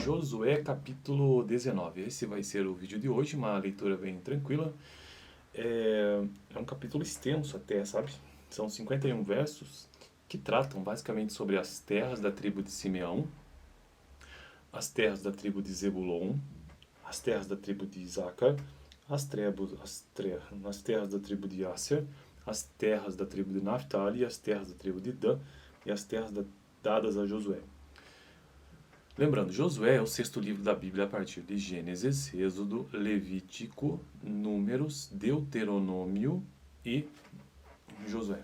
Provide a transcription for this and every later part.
Josué capítulo 19. Esse vai ser o vídeo de hoje, uma leitura bem tranquila. É um capítulo extenso até, sabe? São 51 versos que tratam basicamente sobre as terras da tribo de Simeão, as terras da tribo de Zebulon, as terras da tribo de Isaacar, as terras da tribo de Asser, as terras da tribo de Naphtali, as terras da tribo de Dan e as terras dadas a Josué. Lembrando, Josué é o sexto livro da Bíblia a partir de Gênesis, Êxodo, Levítico, Números, Deuteronômio e Josué.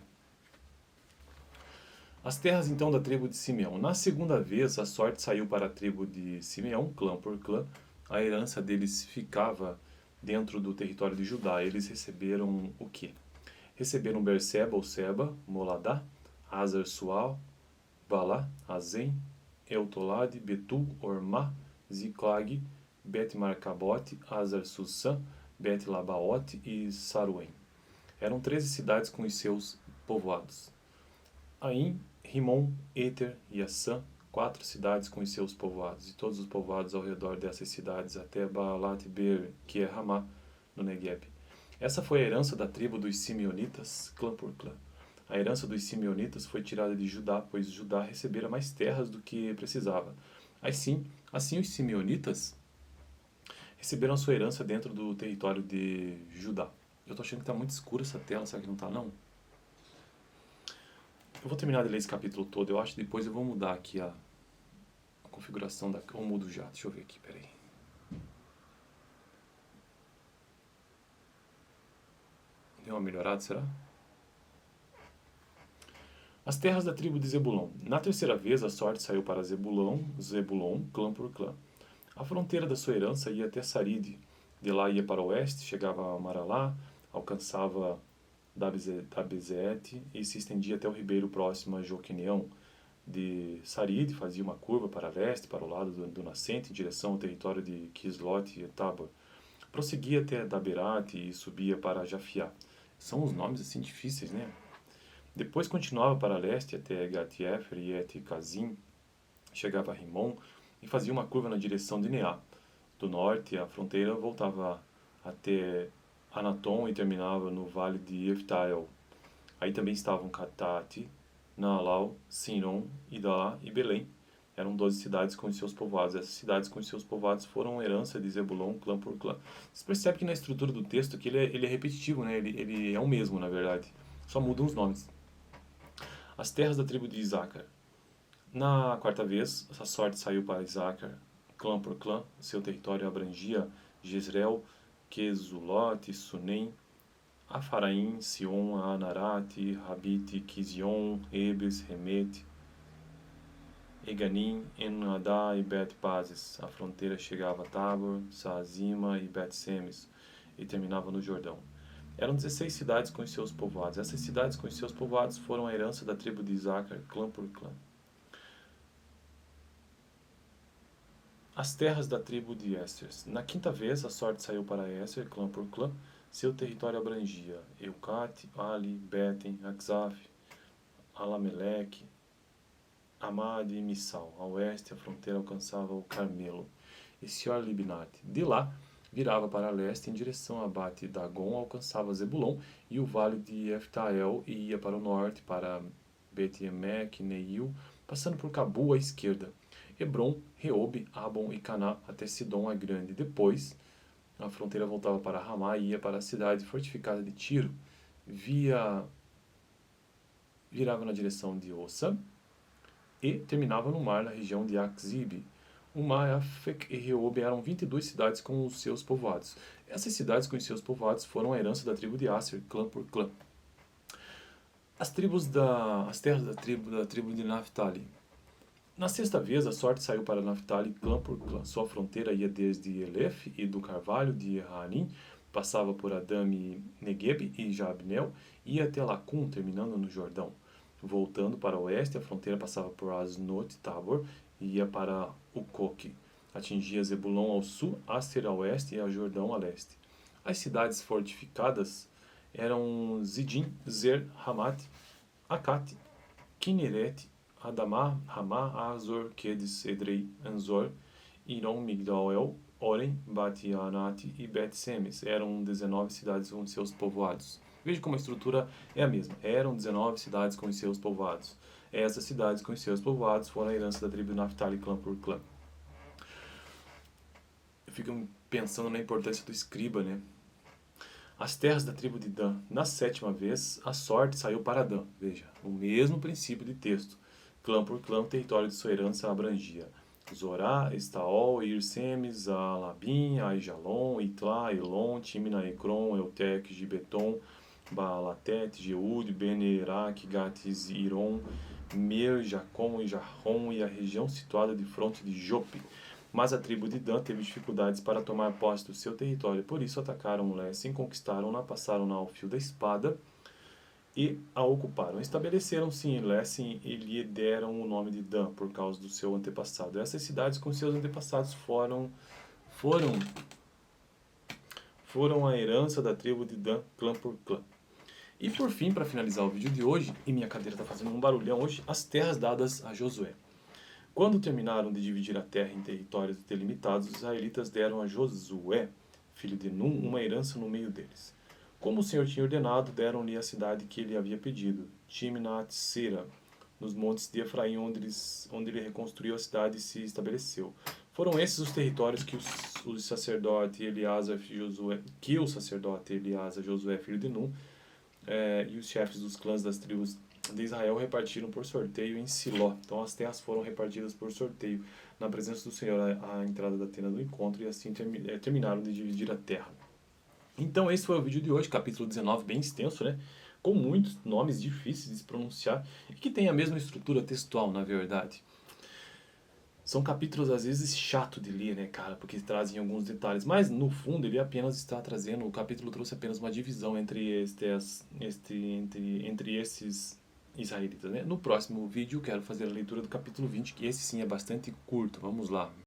As terras então da tribo de Simeão. Na segunda vez, a sorte saiu para a tribo de Simeão, clã por clã. A herança deles ficava dentro do território de Judá. Eles receberam o quê? Receberam Berseba ou Seba, Moladá, Hazar Sual, Balá, Azem, Eutolade, Betul, Ormá, Ziclag, Bet-Marcabote, Hazar-Susã, Bet-Labaote e Saruém. Eram 13 cidades com os seus povoados. Aim, Rimon, Eter e Assã, 4 cidades com os seus povoados, e todos os povoados ao redor dessas cidades até Baalat-Beer, que é Ramá, no Negueb. Essa foi a herança da tribo dos Simeonitas, clã por clã. A herança dos Simeonitas foi tirada de Judá, pois Judá recebera mais terras do que precisava. Assim os Simeonitas receberam a sua herança dentro do território de Judá. Eu estou achando que está muito escura essa tela, será que não está não? Eu vou terminar de ler esse capítulo todo, eu acho que depois eu vou mudar aqui a configuração da... Ou mudo já, deixa eu ver aqui, peraí. Deu uma melhorada, será? As terras da tribo de Zebulon. Na terceira vez, a sorte saiu para Zebulon, clã por clã. A fronteira da sua herança ia até Saride. De lá ia para o oeste, chegava a Maralá, alcançava Dabezete e se estendia até o ribeiro próximo a Joqueneão. De Saride fazia uma curva para leste, para o lado do nascente, em direção ao território de Quislot e Tabor. Prosseguia até Daberat e subia para Jafiá. São os nomes assim difíceis, né? Depois continuava para leste até Gat-Efer e Et-Kazim, chegava a Rimon e fazia uma curva na direção de Neá. Do norte, a fronteira voltava até Anatom e terminava no vale de Eftael. Aí também estavam Catati, Naalau, Sinron, Idalá e Belém. Eram 12 cidades com os seus povoados. Essas cidades com os seus povoados foram herança de Zebulon, clã por clã. Você percebe que na estrutura do texto que ele é repetitivo, né? Ele é o mesmo, na verdade. Só mudam os nomes. As terras da tribo de Isaacar. Na quarta vez, a sorte saiu para Isaacar, clã por clã. Seu território abrangia Jezreel, Quesulote, Sunem, Afaraim, Sion, Anarate, Rabite, Kizion, Ebes, Remete, Eganim, Enadá e Bet-Pazes. A fronteira chegava a Tabor, Saazima e Bet-Semes e terminava no Jordão. Eram 16 cidades com os seus povoados. Essas cidades com os seus povoados foram a herança da tribo de Isaacar, clã por clã. As terras da tribo de Éster. Na quinta vez, a sorte saiu para Éster, clã por clã. Seu território abrangia Eucate, Ali, Beten, Axaf, Alameleque, Amad e Missal. A oeste, a fronteira alcançava o Carmelo e Sior-Libnate. De lá, virava para leste em direção a Bate-Dagon, alcançava Zebulon e o vale de Eftael e ia para o norte, para Bet-Emek, Neil, passando por Cabu à esquerda. Hebron, Reobe, Abon e Caná até Sidom a Grande. Depois, a fronteira voltava para Ramá e ia para a cidade fortificada de Tiro. Virava na direção de Ossa e terminava no mar na região de Akzib. Uma, Afek e Reobe eram 22 cidades com os seus povoados. Essas cidades com os seus povoados foram a herança da tribo de Asser, clã por clã. As terras da tribo de Naphtali. Na sexta vez, a sorte saiu para Naphtali, clã por clã. Sua fronteira ia desde Elef e do Carvalho de Hanim, passava por Adame Negueb e Jabnel, ia até Lacum, terminando no Jordão. Voltando para o oeste, a fronteira passava por Asnot Tabor e ia para Ucoque. Atingia Zebulon ao sul, Aster ao oeste e a Jordão a leste. As cidades fortificadas eram Zidim, Zer, Hamat, Acate, Kineret, Adamá, Ramá, Azor, Quedes, Edrei, Anzor Iron, Migdal-El, Orem, Bet-Anat e Bet-Semes. Eram 19 cidades com seus povoados. Veja como a estrutura é a mesma. Eram 19 cidades com seus povoados. Essas cidades com seus povoados foram a herança da tribo de Naphtali, clã por clã. Eu fico pensando na importância do escriba, né? As terras da tribo de Dan. Na 7ª vez, a sorte saiu para Dan. Veja, o mesmo princípio de texto. Clã por clã, o território de sua herança abrangia Zorá, Estaol, Irsemes, Alabim, Aijalon, Itlá, Elon, Timna, Ecrom, Eutec, Gibeton, Baalatet, Jeúde, Beneirac, Gatis, Iron, Mer, Jacom e Jarrom e a região situada de fronte de Jope. Mas a tribo de Dan teve dificuldades para tomar posse do seu território, por isso atacaram Lessem, conquistaram-na, passaram-na ao fio da espada e a ocuparam. Estabeleceram-se em Lessem e lhe deram o nome de Dan, por causa do seu antepassado. Essas cidades com seus antepassados foram a herança da tribo de Dan, clã por clã. E por fim, para finalizar o vídeo de hoje, e minha cadeira está fazendo um barulhão hoje, as terras dadas a Josué. Quando terminaram de dividir a terra em territórios delimitados, os israelitas deram a Josué, filho de Num, uma herança no meio deles. Como o Senhor tinha ordenado, deram-lhe a cidade que ele havia pedido, Timnat-Sera, nos montes de Efraim, onde ele reconstruiu a cidade e se estabeleceu. Foram esses os territórios que o sacerdote Eleazar, Josué, filho de Num, e os chefes dos clãs das tribos de Israel repartiram por sorteio em Siló. Então as terras foram repartidas por sorteio na presença do Senhor à entrada da tenda do encontro, e assim terminaram de dividir a terra. Então esse foi o vídeo de hoje, capítulo 19, bem extenso, né? Com muitos nomes difíceis de se pronunciar e que tem a mesma estrutura textual, na verdade. São capítulos às vezes chato de ler, né, cara, porque trazem alguns detalhes, mas no fundo ele apenas está trazendo, o capítulo trouxe apenas uma divisão entre esses israelitas, né? No próximo vídeo eu quero fazer a leitura do capítulo 20, que esse sim é bastante curto. Vamos lá.